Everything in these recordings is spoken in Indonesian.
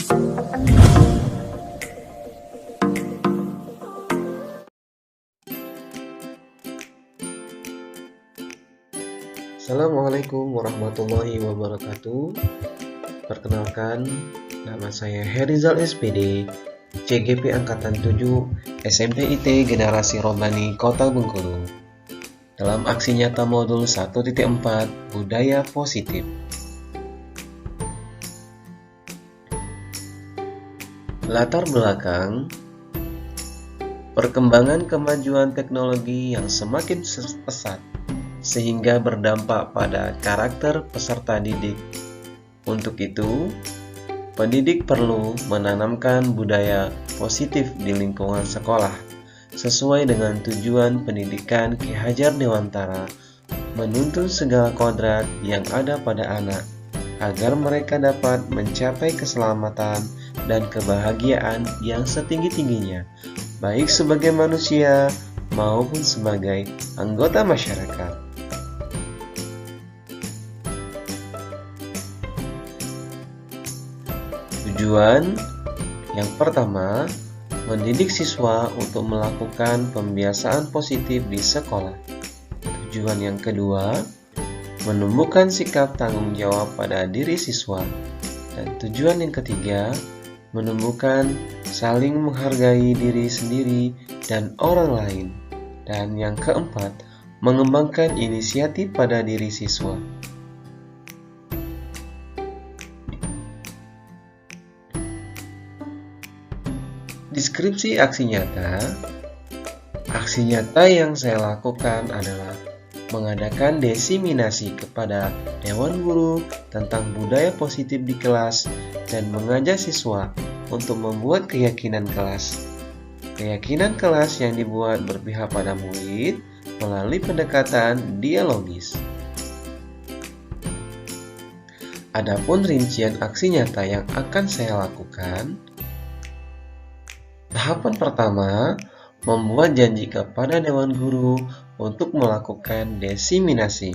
Assalamualaikum warahmatullahi wabarakatuh. Perkenalkan, nama saya Herizal SPD, CGP Angkatan 7, SMP IT Generasi Robbani Kota Bengkulu. Dalam aksi nyata modul 1.4, Budaya Positif. Latar belakang perkembangan kemajuan teknologi yang semakin pesat sehingga berdampak pada karakter peserta didik. Untuk itu, pendidik perlu menanamkan budaya positif di lingkungan sekolah sesuai dengan tujuan pendidikan Ki Hajar Dewantara, menuntun segala kodrat yang ada pada anak agar mereka dapat mencapai keselamatan dan kebahagiaan yang setinggi-tingginya, baik sebagai manusia maupun sebagai anggota masyarakat. Tujuan yang pertama, mendidik siswa untuk melakukan pembiasaan positif di sekolah. Tujuan yang kedua, menumbuhkan sikap tanggung jawab pada diri siswa. Dan tujuan yang ketiga, menumbuhkan saling menghargai diri sendiri dan orang lain. Dan yang keempat, mengembangkan inisiatif pada diri siswa. Deskripsi aksi nyata. Aksi nyata yang saya lakukan adalah mengadakan diseminasi kepada Dewan Guru tentang budaya positif di kelas dan mengajak siswa untuk membuat keyakinan kelas. Keyakinan kelas yang dibuat berpihak pada murid melalui pendekatan dialogis. Adapun rincian aksi nyata yang akan saya lakukan, tahapan pertama, membuat janji kepada Dewan Guru untuk melakukan diseminasi.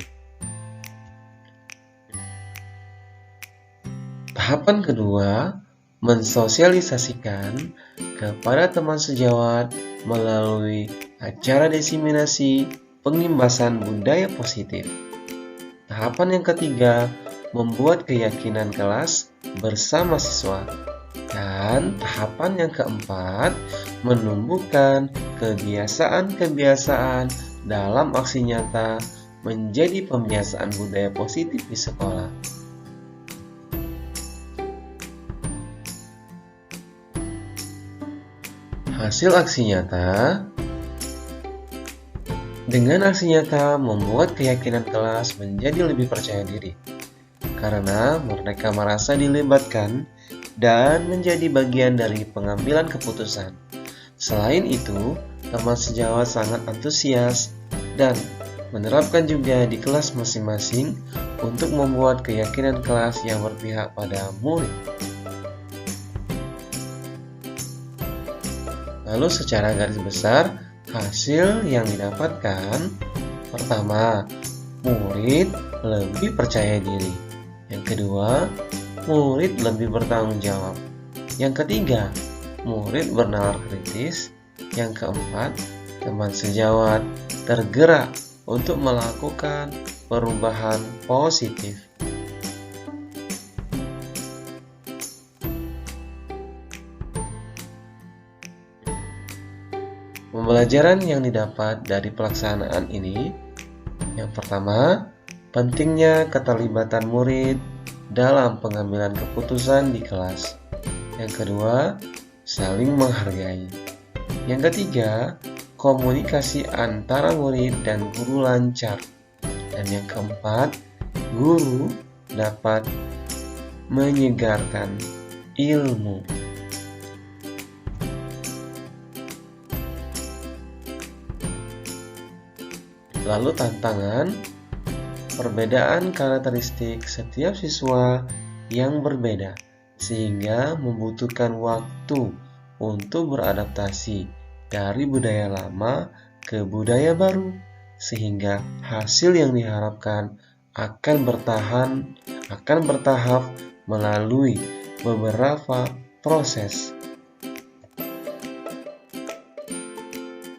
Tahapan kedua, mensosialisasikan kepada teman sejawat melalui acara diseminasi pengimbasan budaya positif. Tahapan yang ketiga, membuat keyakinan kelas bersama siswa. Dan tahapan yang keempat, menumbuhkan kebiasaan-kebiasaan dalam aksi nyata menjadi pembiasaan budaya positif di sekolah. Hasil aksi nyata. Dengan aksi nyata membuat keyakinan kelas menjadi lebih percaya diri, karena mereka merasa dilibatkan dan menjadi bagian dari pengambilan keputusan. Selain itu, teman sejawat sangat antusias dan menerapkan juga di kelas masing-masing untuk membuat keyakinan kelas yang berpihak pada murid. Lalu secara garis besar, hasil yang didapatkan, pertama, murid lebih percaya diri. Yang kedua, murid lebih bertanggung jawab. Yang ketiga, murid bernalar kritis. Yang keempat, teman sejawat tergerak untuk melakukan perubahan positif. Pembelajaran yang didapat dari pelaksanaan ini, yang pertama, pentingnya keterlibatan murid dalam pengambilan keputusan di kelas. Yang kedua, saling menghargai. Yang ketiga, komunikasi antara murid dan guru lancar. Dan yang keempat, guru dapat menyegarkan ilmu. Lalu tantangan, perbedaan karakteristik setiap siswa yang berbeda, sehingga membutuhkan waktu untuk beradaptasi dari budaya lama ke budaya baru, sehingga hasil yang diharapkan akan bertahap melalui beberapa proses.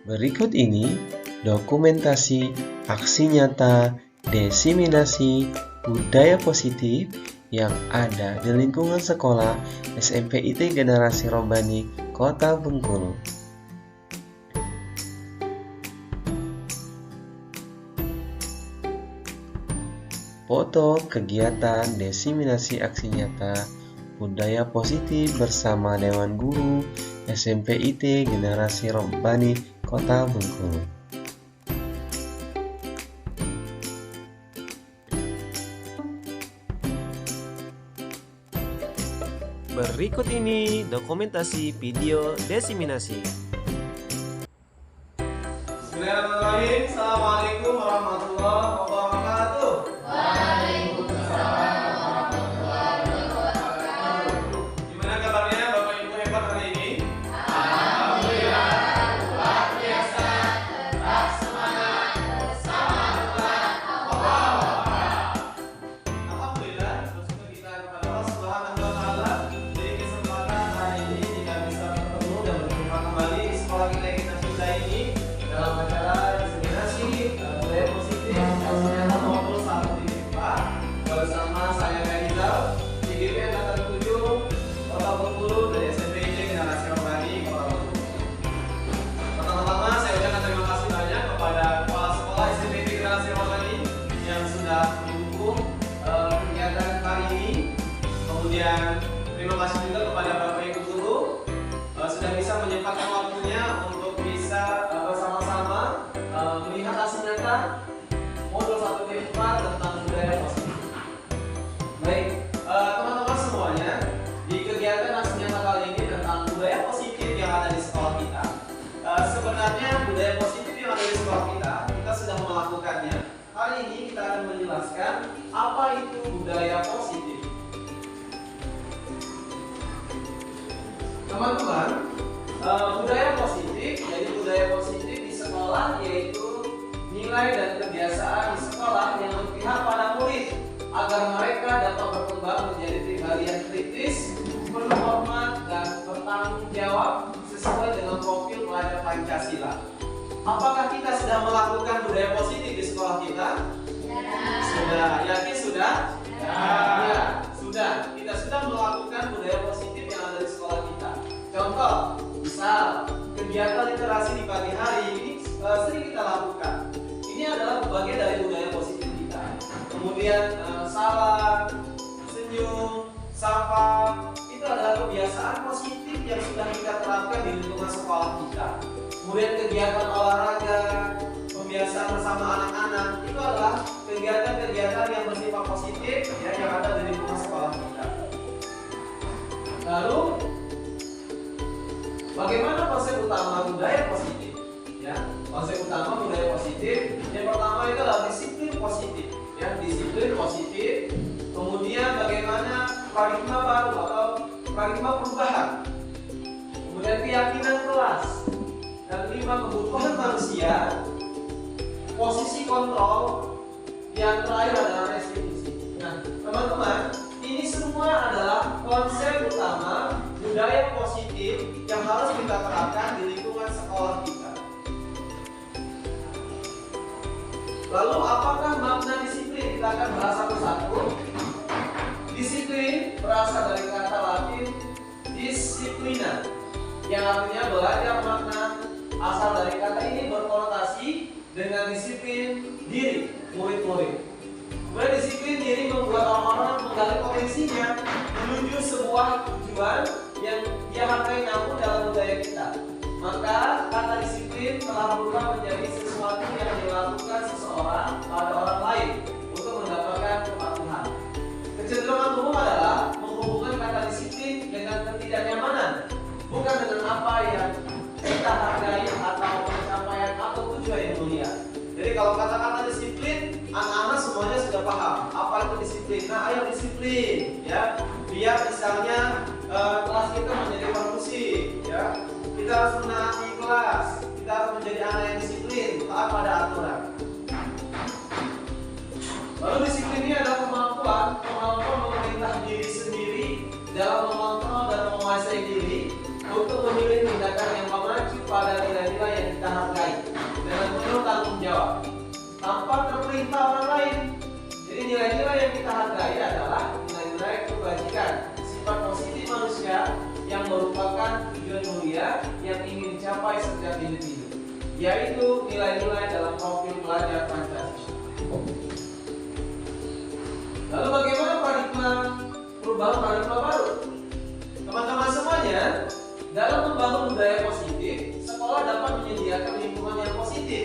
Berikut ini dokumentasi aksi nyata diseminasi budaya positif yang ada di lingkungan sekolah SMP IT Generasi Robbani Kota Bengkulu. Foto kegiatan diseminasi aksi nyata budaya positif bersama Dewan Guru SMP IT Generasi Robbani Kota Bengkulu. Berikut ini dokumentasi video diseminasi. Bismillahirrahmanirrahim. Assalamualaikum warahmatullahi wabarakatuh. Waalaikumsalam warahmatullahi wabarakatuh. Gimana kabarnya Bapak Ibu hebat hari ini? Alhamdulillah, luar biasa. Tetap semangat bersama Tuhan Allah. Alhamdulillah, bersyukur kita kepada Allah Subhanahu wa taala di kesempatan hari ini kita bisa bertemu dan berjumpa kembali di sekolah kita yang kita cintai ini dalam acara diseminasi budaya positif Aksinyata Modul 1.4 bersama saya Rizal, IGP Angkatan 7 Kota Bengkulu dari SMP IT Generasi Robbani Kota Bengkulu. Pertama-tama saya ucapkan terima kasih banyak kepada kepala sekolah SMP IT Generasi Robbani yang sudah mendukung kegiatan kali ini. Kemudian terima kasih juga kepada Bapak Ibu Guru sudah bisa menyempatkan waktunya untuk bisa bersama-sama melihat hasil nyata modul 1.4 tentang budaya positif. Baik, teman-teman semuanya, di kegiatan hasil nyata kali ini tentang budaya positif yang ada di sekolah kita. Sebenarnya budaya positif yang ada di sekolah kita sudah melakukannya. Hari ini kita akan menjelaskan apa itu budaya positif. Teman-teman, budaya positif, jadi budaya positif di sekolah yaitu nilai dan kebiasaan di sekolah yang berpihak pada murid agar mereka dapat berkembang menjadi pribadi yang kritis, penuh hormat dan bertanggung jawab sesuai dengan profil pelajar Pancasila. Apakah kita sudah melakukan budaya positif di sekolah kita? Sudah, yakin sudah? Ya, sudah. Kita sudah melakukan budaya positif yang ada di sekolah kita. Contoh, misal kegiatan literasi di pagi hari ini sering kita lakukan. Ini adalah bagian dari budaya positif kita. Kemudian salam, senyum, sapa, itu adalah kebiasaan positif yang sudah kita terapkan di lingkungan sekolah kita. Kemudian kegiatan olahraga, pembiasaan bersama anak-anak, itu adalah kegiatan-kegiatan yang bersifat positif ya, yang ada di lingkungan sekolah kita. Lalu, bagaimana konsep utama budaya positif? Ya, konsep utama budaya positif yang pertama itu adalah disiplin positif. Ya, disiplin positif. Kemudian bagaimana paradigma baru atau paradigma perubahan. Kemudian keyakinan kelas. Dan 5, kebutuhan manusia. Posisi kontrol. Yang terakhir adalah restitusi. Nah, teman-teman, ini semua adalah konsep utama budaya positif yang harus kita terapkan di lingkungan sekolah kita. Lalu apakah makna disiplin? Kita akan bahas satu-satu. Disiplin berasal dari kata Latin disciplina, yang artinya belajar makna. Asal dari kata ini berkonotasi dengan disiplin diri murid-murid. Kemudian disiplin diri membuat orang-orang menggali potensinya menuju sebuah tujuan yang dia hargai nyambung dalam budaya kita. Maka kata disiplin telah berubah menjadi sesuatu yang dilakukan seseorang pada orang lain untuk mendapatkan kepatuhan. Kecenderungan umum adalah menghubungkan kata disiplin dengan ketidaknyamanan, bukan dengan apa yang kita hargai atau pencapaian atau tujuan yang mulia. Jadi kalau kata-kata disiplin, anak-anak semuanya sudah paham apa itu disiplin. Nah, ayo disiplin, ya. Biar misalnya kelas kita menjadi kondusif, ya. Kita harus menaati kelas. Kita harus menjadi anak yang disiplin, taat pada aturan. Lalu disiplin ini adalah kemampuan memerintah diri sendiri dalam mengontrol dan menguasai diri untuk memilih tindakan yang mengacu pada nilai-nilai yang kita hargai dengan penuh tanggung jawab tanpa terperintah orang lain. Jadi nilai-nilai yang kita hargai adalah nilai-nilai kebajikan, sifat positif manusia yang merupakan tujuan mulia yang ingin dicapai setiap individu, yaitu nilai-nilai dalam profil pelajar Pancasila. Lalu bagaimana perubahan paradigma baru? Teman-teman semuanya, dalam membangun budaya positif, sekolah dapat menyediakan lingkungan yang positif,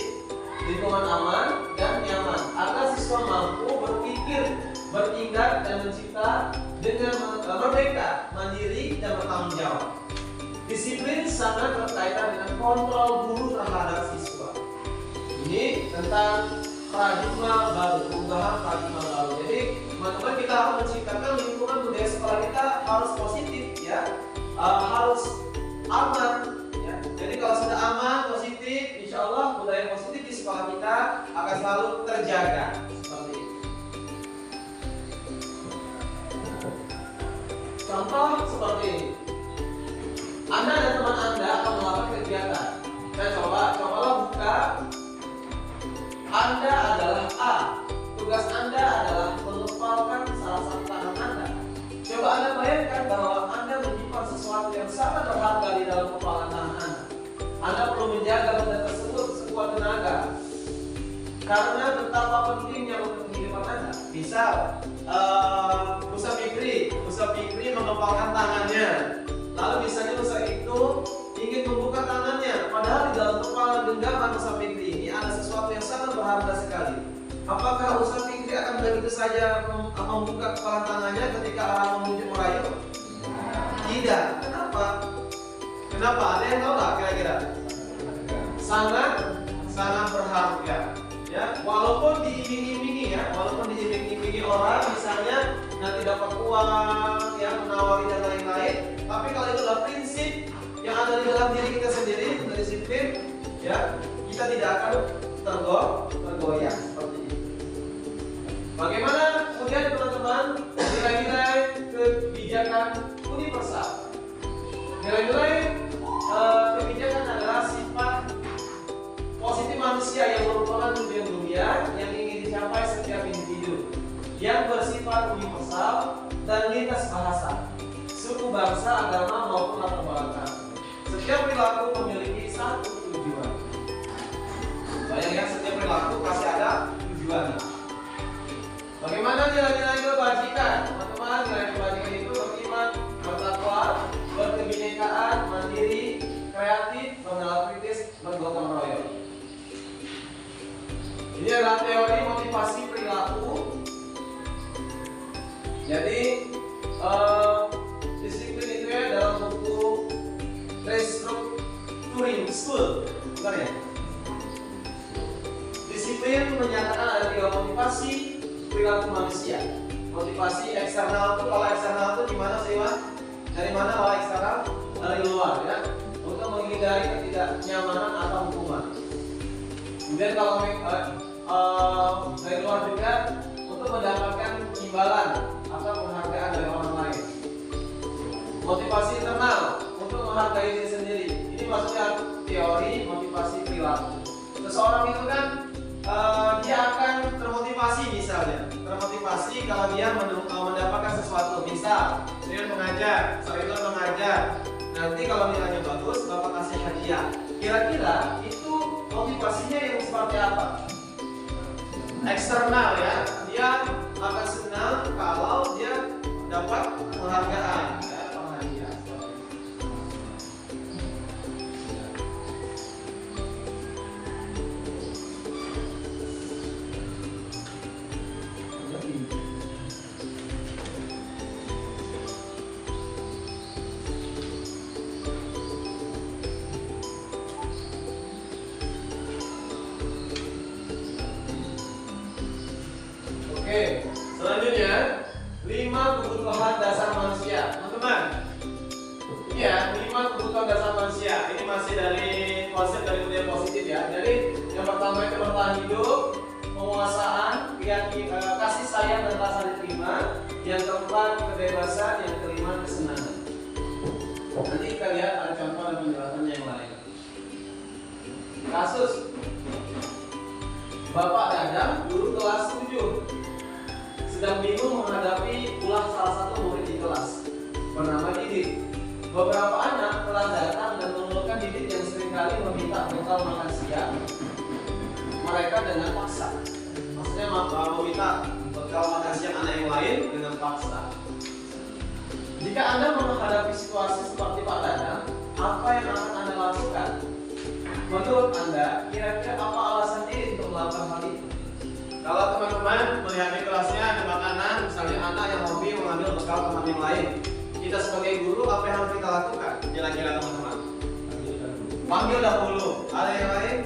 lingkungan aman dan nyaman, agar siswa mampu berpikir, bertindak dan mencipta dengan merdeka, mandiri dan bertanggung jawab. Disiplin sangat berkaitan dengan kontrol guru terhadap siswa. Ini tentang paradigma baru, perubahan paradigma baru. Jadi teman-teman, kita harus menciptakan lingkungan budaya sekolah kita harus positif, ya, harus aman, ya. Jadi kalau sudah aman, positif, insya Allah budaya positif di sekolah kita akan selalu terjaga. Seperti itu. Contoh seperti ini. Anda dan teman Anda akan melakukan kegiatan. Nah, cobalah buka. Anda adalah A. Tugas Anda adalah mengepalkan salah satu tangan Anda. Coba Anda bayangkan bahwa Anda menyimpan sesuatu yang sangat berharga di dalam kepalan tangan Anda. Anda perlu menjaga benda tersebut sekuat tenaga, karena betapa pentingnya untuk kehidupan Anda. Misal, Ustaz Fikri mengepalkan tangannya. Lalu misalnya Ustaz itu ingin membuka tangannya, padahal di dalam kepala genggaman Ustaz Fikri ini ada sesuatu yang sangat berharga sekali. Apakah Ustaz Fikri akan begitu saja membuka kepala tangannya ketika orang memujuk merayu? Tidak. Kenapa? Ada yang tahu nggak kira-kira? Sangat berharga. Ya, walaupun diiming-imingi orang, misalnya nanti dapat uang, ya, menawari dan lain-lain. Tapi kalau itu adalah prinsip yang ada di dalam diri kita sendiri, disiplin, ya, kita tidak akan tergoyah seperti itu. Bagaimana kemudian teman-teman nilai-nilai kebijakan universal? Nilai-nilai kebijakan adalah sifat positif manusia yang merupakan tujuan dunia yang ingin dicapai setiap individu, yang bersifat universal dan lintas bahasa, suku, bangsa, agama maupun latar belakang. Setiap perilaku memiliki satu tujuan. Bayangkan, setiap perilaku pasti ada tujuannya. Bagaimana nilai-nilai kebajikan? Teman-teman, nilai kebajikan itu beriman, bertakwa, berkebinekaan, mandiri, kreatif, mengenal kritis, bergotong royong. Ini adalah teori motivasi perilaku. Jadi disiplin itu ya dalam buku Restructuring School, bukan ya? Disiplin menyatakan ada 3 motivasi perilaku manusia. Motivasi eksternal itu, kalau eksternal itu gimana sih, Mas? Dari mana kalau eksternal? Dari luar, ya, untuk menghindari ketidaknyamanan atau hukuman. Kemudian kalau dari luar juga untuk mendapatkan imbalan atau penghargaan dari orang lain. Motivasi internal untuk menghargai diri sendiri. Ini maksudnya teori motivasi perilaku. Seseorang itu kan dia akan termotivasi, misalnya termotivasi kalau dia mendapatkan sesuatu. Misal dengan mengajar, Sarila mengajar, nanti kalau nilainya bagus bapak kasih hadiah. Kira-kira itu motivasinya yang seperti apa? Eksternal, ya, dia akan senang kalau dia dapat penghargaan, ya, hadiah. Oke, selanjutnya 5 kebutuhan dasar manusia, teman-teman. Ya, 5 kebutuhan dasar manusia. Ini masih dari konsep dari budaya positif, ya. Jadi yang pertama itu bertahan hidup, penguasaan, kasih sayang dan rasa diterima. Yang keempat kebebasan, yang kelima kesenangan. Nanti kita lihat ada contoh dan penjelasannya yang lain. Kasus Bapak Dadang guru kelas 7 sedang bingung menghadapi ulah salah satu murid di kelas bernama Didit. Beberapa anak telah datang dan mengeluhkan Didit yang seringkali meminta bekal makan siang mereka dengan paksa. Maksudnya meminta bekal makan siang anak yang lain dengan paksa. Jika Anda menghadapi situasi seperti Pak Dadang, apa yang akan Anda lakukan? Menurut Anda, kira-kira apa alasan Didit untuk melakukan hal itu? Kalau teman-teman melihat di kelasnya ada makanan, misalnya anak yang hobi mengambil bekal teman yang lain, kita sebagai guru apa yang harus kita lakukan? Kira-kira teman-teman? Panggil dahulu. Ada yang lain?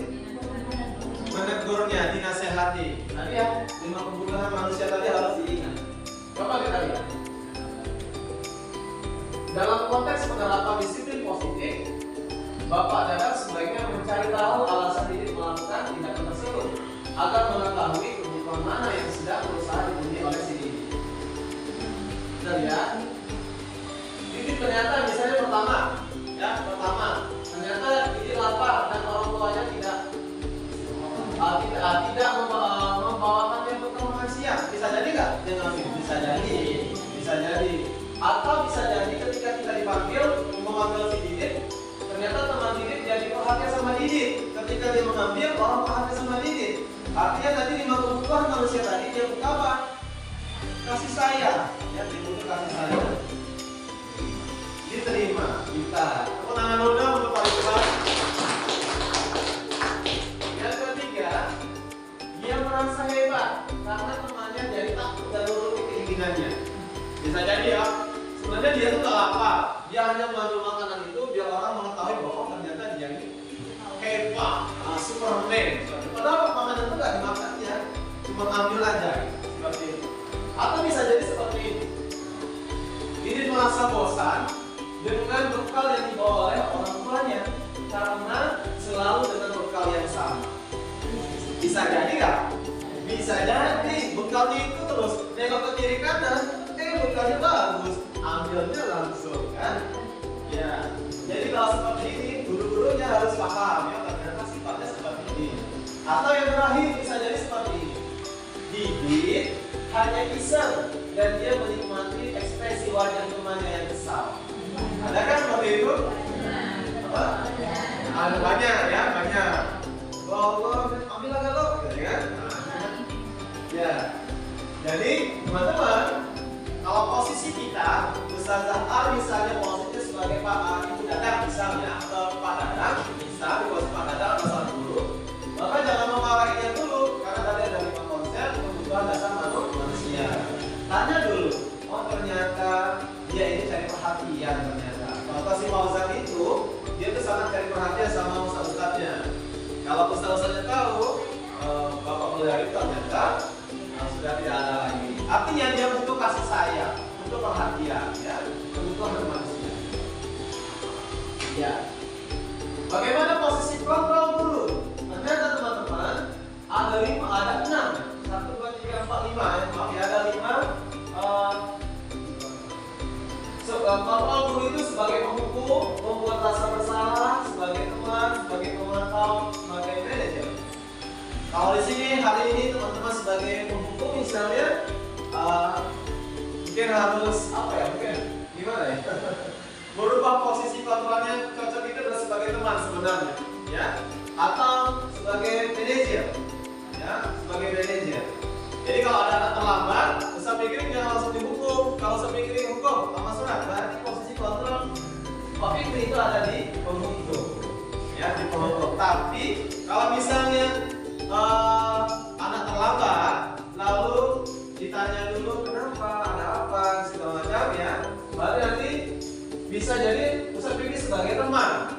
Menegurnya, dinasehati. Tadi ya, 5 kebutuhan manusia tadi harus diingat. Coba kita lihat. Dalam konteks penerapan disiplin positif, Bapak Dadang sebaiknya mencari tahu alasan Didit melakukan tindakan tersebut agar mengetahui kebutuhan mana yang sedang berusaha dipenuhi oleh si Didit. Kita lihat. Didit ternyata misalnya pertama, ternyata Didit lapar dan orang tuanya tidak membawakannya bekal makan siang. Bisa jadi nggak? Bisa jadi. Atau bisa jadi ketika kita dipanggil memanggil si Didit, ternyata teman Didit jadi perhatian sama Didit. Ketika dia mengambil, orang perhatian sama Didit. Artinya tadi 5 kebutuhan manusia tadi dia butuh apa? Kasih sayang. Ya, dia butuh kasih sayang. Diterima. Kita. Tepuk tangan dulu dong untuk Pak Iqbal. Yang ketiga, dia merasa hebat karena temannya jadi takut dan nuruti keinginannya. Bisa jadi ya. Sebenarnya dia tuh gak lapar, dia hanya mengambil makanan itu biar orang mengetahui bahwa ternyata dia ini hebat, Superman. Padahal makanan itu gak dimakan ya, cuma ambil aja seperti itu. Atau bisa jadi seperti ini. Didit merasa bosan dengan bekal yang dibawa oleh orang tuanya karena selalu dengan bekal yang sama. Bisa jadi nggak? Bisa jadi bekalnya itu terus nengok ke kiri kanan, bekalnya bagus, ambilnya langsung kan? Ya. Jadi kalau seperti ini, guru-gurunya harus paham ya ternyata sifatnya seperti ini. Atau yang terakhir bisa jadi seperti ini. Didit hanya iseng dan dia menikmati ekspresi wajah temannya yang kesal. Ada kan seperti itu? Apa? Ada banyak ya, banyak. Allah, ambil agak lo, gitu kan? Ya. Jadi teman-teman, kalau posisi kita, Ustazah A misalnya posisinya sebagai Ibu Dadang misalnya, atau Pak Dadang, bisa di posisi Pak Dadang atau sang guru, maka jangan memarahinya dulu, karena tadi ada 5 konsep kebutuhan dasar manusia. Tanya dulu, oh ternyata dia ini cari perhatian ternyata. Kalau si Fauzan itu, dia tuh sangat cari perhatian sama ustaz-ustaznya. Kalau ustaz-ustaznya tahu, Bapak beliau itu ternyata sudah tidak ada lagi. Artinya dia butuh kasih sayang, butuh perhatian, ya, kebutuhan manusia. Ya. Bagaimana posisi kontrol guru? Ternyata teman-teman ada 6. 1, 2, 3, 4, 5 ya. Maaf ya, ada 5. Kontrol guru itu sebagai penghukum, membuat rasa bersalah, sebagai teman, sebagai pemantau, sebagai manajer. Kalau di sini hari ini teman-teman sebagai penghukum misalnya mungkin harus apa ya, mungkin gimana ya, merubah posisi kontrolnya. Cocok itu adalah sebagai teman sebenarnya, ya, atau sebagai manajer, ya, sebagai manajer. Jadi kalau ada anak terlambat, Ustaz pikirin jangan langsung dihukum. Kalau Ustaz pikirin hukum sama surat, berarti posisi kontrol Pak Fikri itu ada di penghukum, ya, di penghukum. Tapi kalau misalnya anak terlambat, lalu ditanya dulu kenapa, ada apa, segala macam ya, baru nanti bisa jadi Ustaz pikir sebagai teman.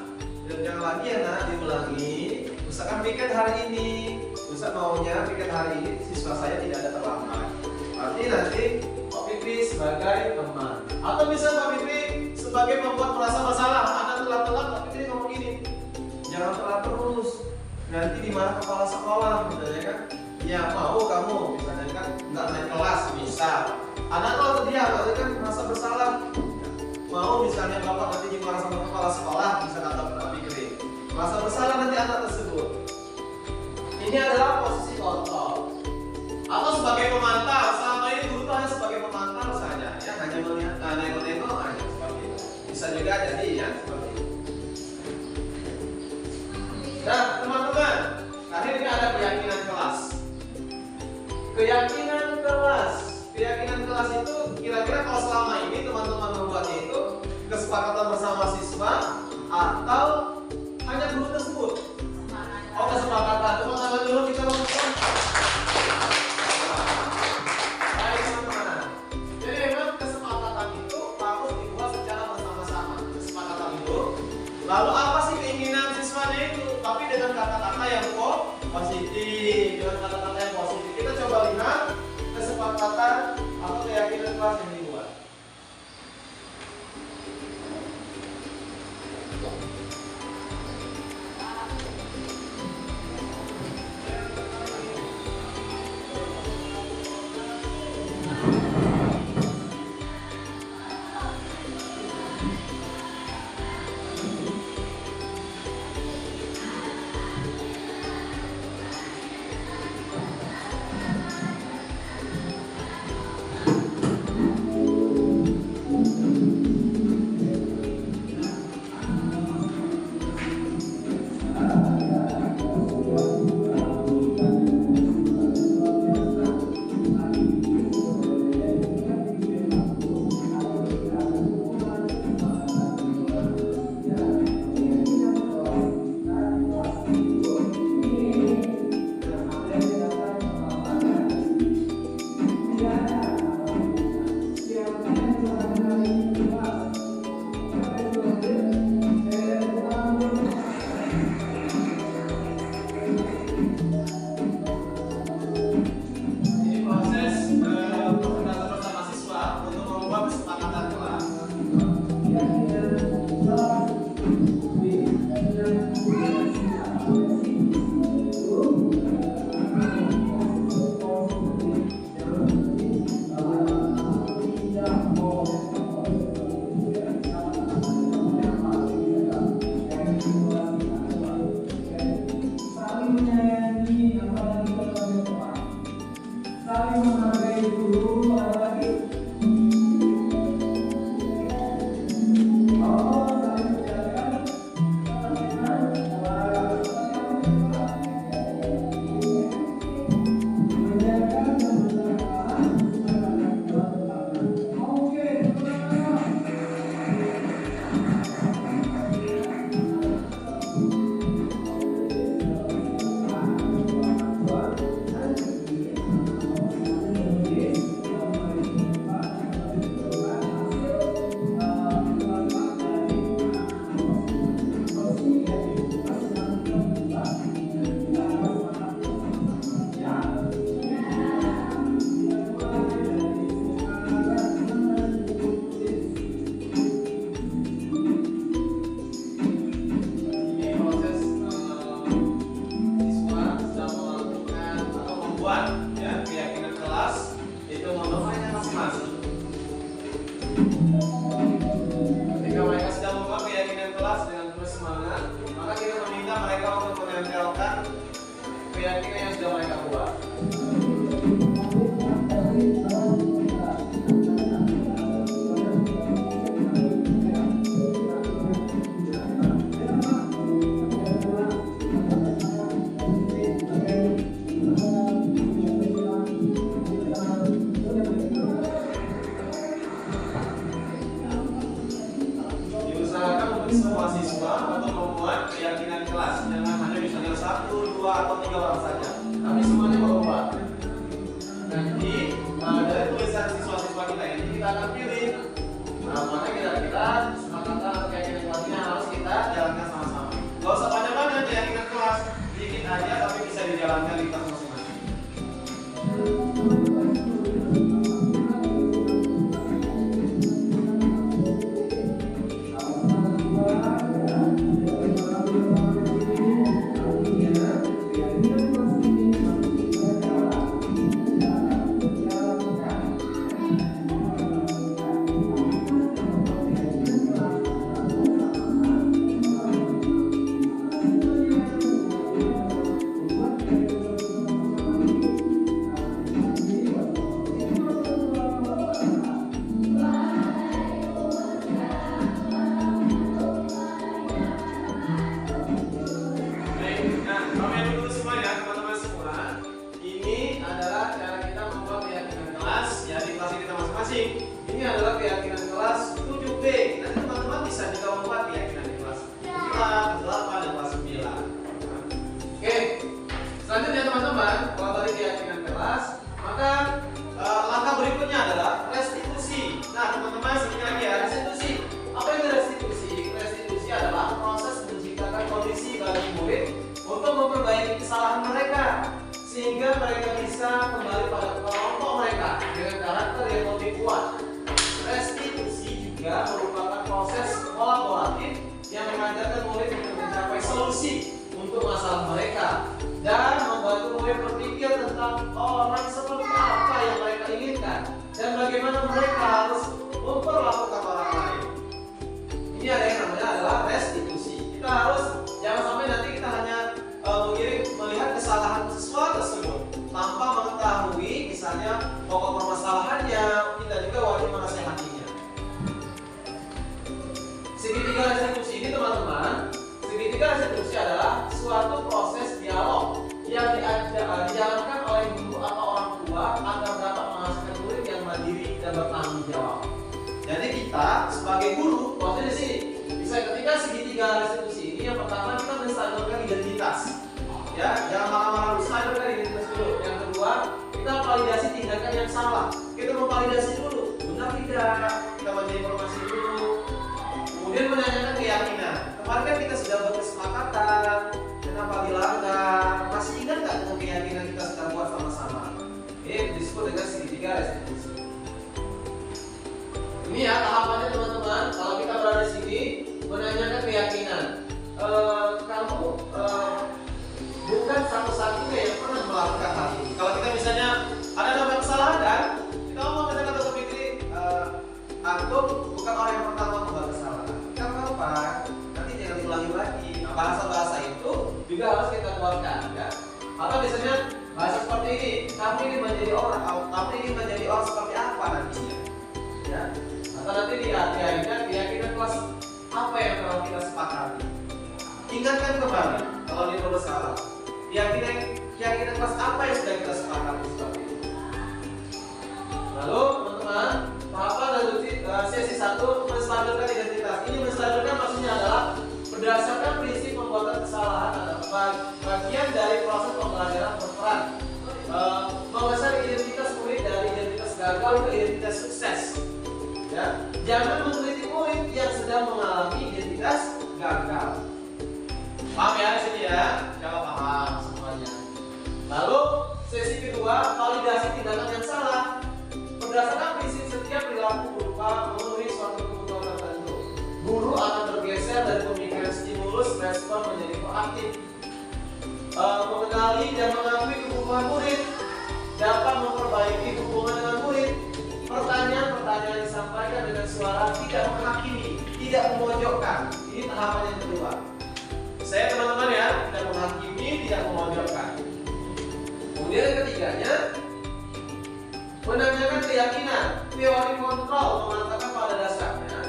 Dan jangan lagi ya nak, diulangi. Ustaz kan pikir hari ini, Ustaz maunya pikir hari ini siswa saya tidak ada terlambat. Arti nanti Pak Fikri sebagai teman. Atau bisa Pak Fikri sebagai membuat merasa masalah, anak telat-telat, Pak Fikri ngomong gini, jangan telat terus, nanti dimarah kepala sekolah, misalnya kan. Ya mau kamu, misalnya kan nggak naik kelas, bisa. Anak kalau dia kan merasa bersalah, mau misalnya bapak nanti dimarah sama kepala sekolah, bisa kata Pak Fikri, merasa bersalah nanti anak tersebut. Ini adalah posisi kontrol atau sebagai pemantau. Selama ini guru itu hanya sebagai pemantau saja, ya, hanya melihat, nengok-nengok aja seperti itu. Bisa juga jadi ya seperti itu. Nah teman-teman, akhirnya ada keyakinan kelas. Keyakinan kelas itu kira-kira kalau selama ini teman-teman membuatnya itu kesepakatan bersama siswa atau hanya guru tersebut? Oh, kesepakatan. Tepuk tangan dulu kita lakukan. Baik teman-teman. Jadi memang kesepakatan itu harus dibuat secara bersama-sama. Kesepakatan itu. Lalu apa sih keinginan siswanya itu? Tapi dengan kata-kata yang positif, dengan kata-kata yang positif. Kita coba lihat kesepakatan atau keyakinan kelas yang dibuat. keyakinan yang sudah mereka buat. Diusahakan untuk semua siswa untuk membuat keyakinan kelas, jangan hanya misalnya 1, 2, atau 3 orang saja, tapi semuanya berubah. Nanti dari tulisan siswa-siswa kita ini kita akan pilih mana kira-kira kesepakatan keyakinan kelas ini harus kita jalankan sama-sama. Gak usah banyak-banyak keyakinan kelas, dikit aja tapi bisa dijalankan di kelas masing-masing. mereka dan membantu murid berpikir tentang orang seperti apa yang mereka inginkan dan bagaimana mereka harus memperlakukan orang lain. Ini ada yang namanya adalah restitusi. Kita harus jangan sampai nanti kita hanya melihat kesalahan siswa tersebut tanpa mengetahui misalnya pokok permasalahannya, kita juga wajib menasehatinya. Segitiga restitusi ini teman-teman, segitiga restitusi adalah suatu proses dialog yang dijalankan oleh guru atau orang tua agar dapat menghasilkan murid yang mandiri dan bertanggung jawab. Jadi kita sebagai guru, maksudnya di sini bisa ketika segitiga restitusi ini yang pertama kita menstabilkan identitas. Ya, jangan marah-marah dulu, stabilkan identitas dulu. Yang kedua, kita validasi tindakan yang salah. Kita memvalidasi dulu, benar tidak? Kita baca informasi dulu. Kemudian menanyakan keyakinan. Kemarin kan kita sudah berkesepakatan, kenapa dilanggar? Masih ingat nggak dengan keyakinan kita sudah buat sama-sama? Ini disebut dengan segitiga restitusi. Ini ya tahapannya teman-teman. Kalau kita berada di sini, menanyakan keyakinan. Kamu bukan satu-satunya yang pernah melakukan hal ini. Kalau kita misalnya ada namanya kesalahan kan, kita ngomong kata-kata berpikir, aku bukan orang yang pertama membuat kesalahan. Kita apa? Nanti jangan diulangi lagi. Nah, bahasa-bahasa itu juga harus kita keluarkan, ya. Atau misalnya bahasa seperti ini, kamu ingin menjadi orang seperti apa nantinya, ya? Atau nanti keyakinan kelas apa yang telah kita sepakati. Ingatkan kembali kalau dia perlu salah. Keyakinan kelas apa yang sudah kita sepakati seperti itu. Lalu teman-teman, tahapan lanjut sesi 1 menstabilkan identitas. Ini menstabilkan maksudnya adalah berdasarkan prinsip pembuatan kesalahan adalah bagian dari proses pembelajaran berperan menggeser identitas murid dari identitas gagal ke identitas sukses. Ya, jangan meneliti murid yang sedang mengalami identitas gagal. Paham ya di sini ya? Jawab paham semuanya. Lalu sesi kedua, validasi tindakan yang salah. Berdasarkan prinsip setiap perilaku berupa memenuhi suatu kebutuhan tertentu, guru akan bergeser dari pemikiran stimulus respon menjadi proaktif. Mengenali dan mengakui kebutuhan murid, dapat memperbaiki hubungan dengan murid. Pertanyaan-pertanyaan disampaikan dengan suara tidak menghakimi, tidak memojokkan. Ini tahapan yang kedua. Saya teman-teman ya, tidak menghakimi, tidak memojokkan. Kemudian yang ketiganya, menanyakan keyakinan. Teori kontrol mengatakan pada dasarnya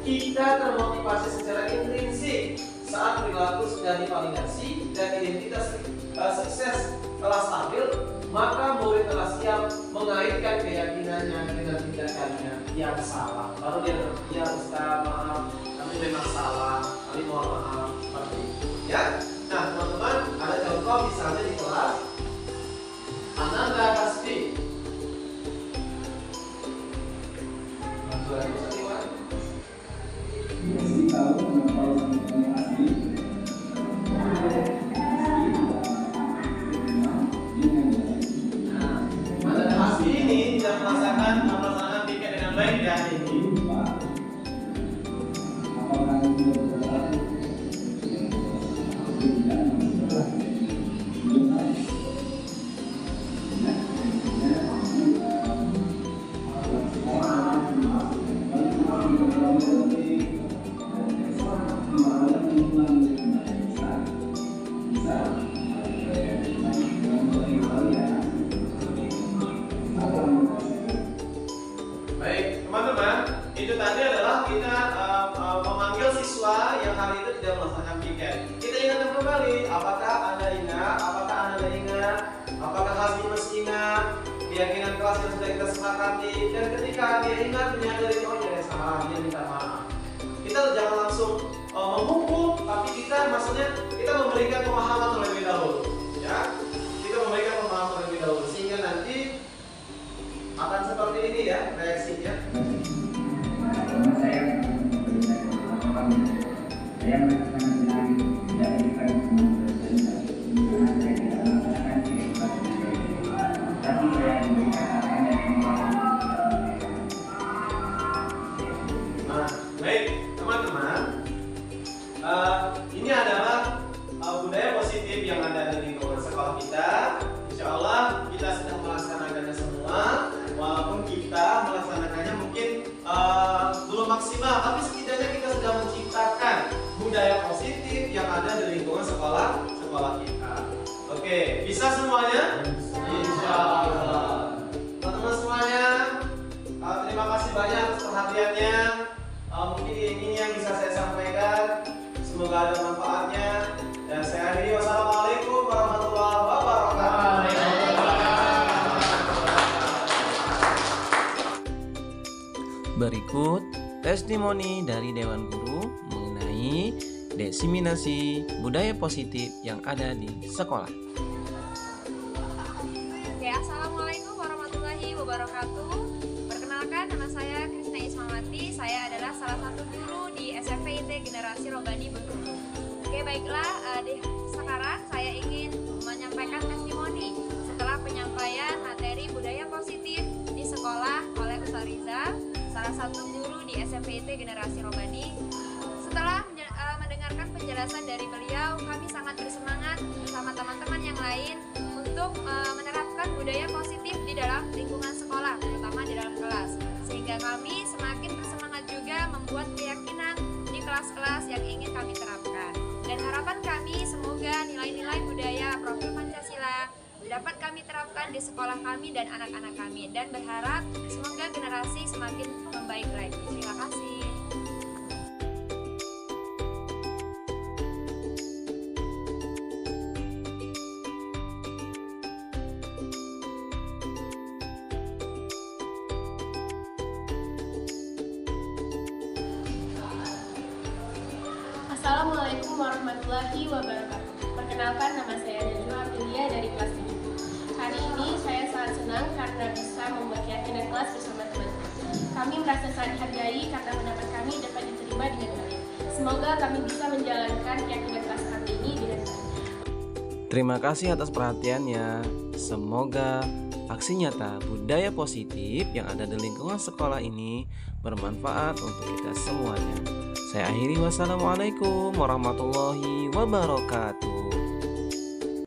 kita termotivasi secara intrinsik saat perilaku sudah divalidasi dan identitas sukses telah stabil, maka murid telah siap mengaitkan keyakinannya dengan tindakannya yang salah. Baru dia Ustaz, maaf, kami memang salah, kami mohon maaf, seperti itu. Ya, nah teman-teman, ada contoh misalnya di kelas Ananda Kasbi. Ananda Kasbi ini tidak melaksanakan tiket dengan baik dan ini. Baik, teman-teman, itu tadi adalah kita memanggil siswa yang hari itu tidak melaksanakan piket. Kita ingatkan kembali, apakah Anda ingat, apakah Hasbi masih ingat keyakinan kelas yang sudah kita sepakati, dan ketika dia ingat menyadari oh ya salah, dia minta maaf. Kita jangan langsung menghukum, tapi maksudnya kita memberikan pemahaman terlebih dahulu, ya. Kita memberikan pemahaman terlebih dahulu sehingga nanti akan seperti ini ya reaksinya. Nah, baik teman-teman, ini adalah budaya positif. maksimal, tapi setidaknya kita sudah menciptakan budaya positif yang ada di lingkungan sekolah kita. Oke, bisa semuanya? Insya Allah. Teman-teman semuanya, terima kasih banyak atas perhatiannya. Mungkin ini yang bisa saya sampaikan. Semoga ada manfaatnya. Dan saya akhiri, wassalamualaikum warahmatullahi wabarakatuh. Berikut testimoni dari Dewan Guru mengenai diseminasi budaya positif yang ada di sekolah. Oke, assalamualaikum warahmatullahi wabarakatuh. Perkenalkan, nama saya Krisna Ismawati. Saya adalah salah satu guru di SMP IT Generasi Robani Bengkulu. Oke, baiklah. Sekarang saya ingin menyampaikan testimoni setelah penyampaian materi budaya positif di sekolah oleh Ustaz Riza, salah satu guru di SMP IT Generasi Robani. Setelah mendengarkan penjelasan dari beliau, kami sangat bersemangat bersama teman-teman yang lain untuk menerapkan budaya positif di dalam lingkungan sekolah, terutama di dalam kelas. Sehingga kami semakin bersemangat juga membuat keyakinan di kelas-kelas yang ingin kami terapkan. Dan harapan kami semoga nilai-nilai budaya profil Pancasila dapat kami terapkan di sekolah kami dan anak-anak kami. Dan berharap semoga generasi semakin membaik lagi. Terima kasih. Assalamualaikum warahmatullahi wabarakatuh. Perkenalkan, nama saya Najwa Aprilia dari kelas 7. Hari ini saya sangat senang karena bisa membuat keyakinan kelas bersama teman-teman. Kami merasa sangat dihargai karena pendapat kami dapat diterima dengan baik. Semoga kami bisa menjalankan keyakinan kelas kami ini dengan baik. Terima kasih atas perhatiannya. Semoga aksi nyata budaya positif yang ada di lingkungan sekolah ini bermanfaat untuk kita semuanya. Saya akhiri, wassalamualaikum warahmatullahi wabarakatuh.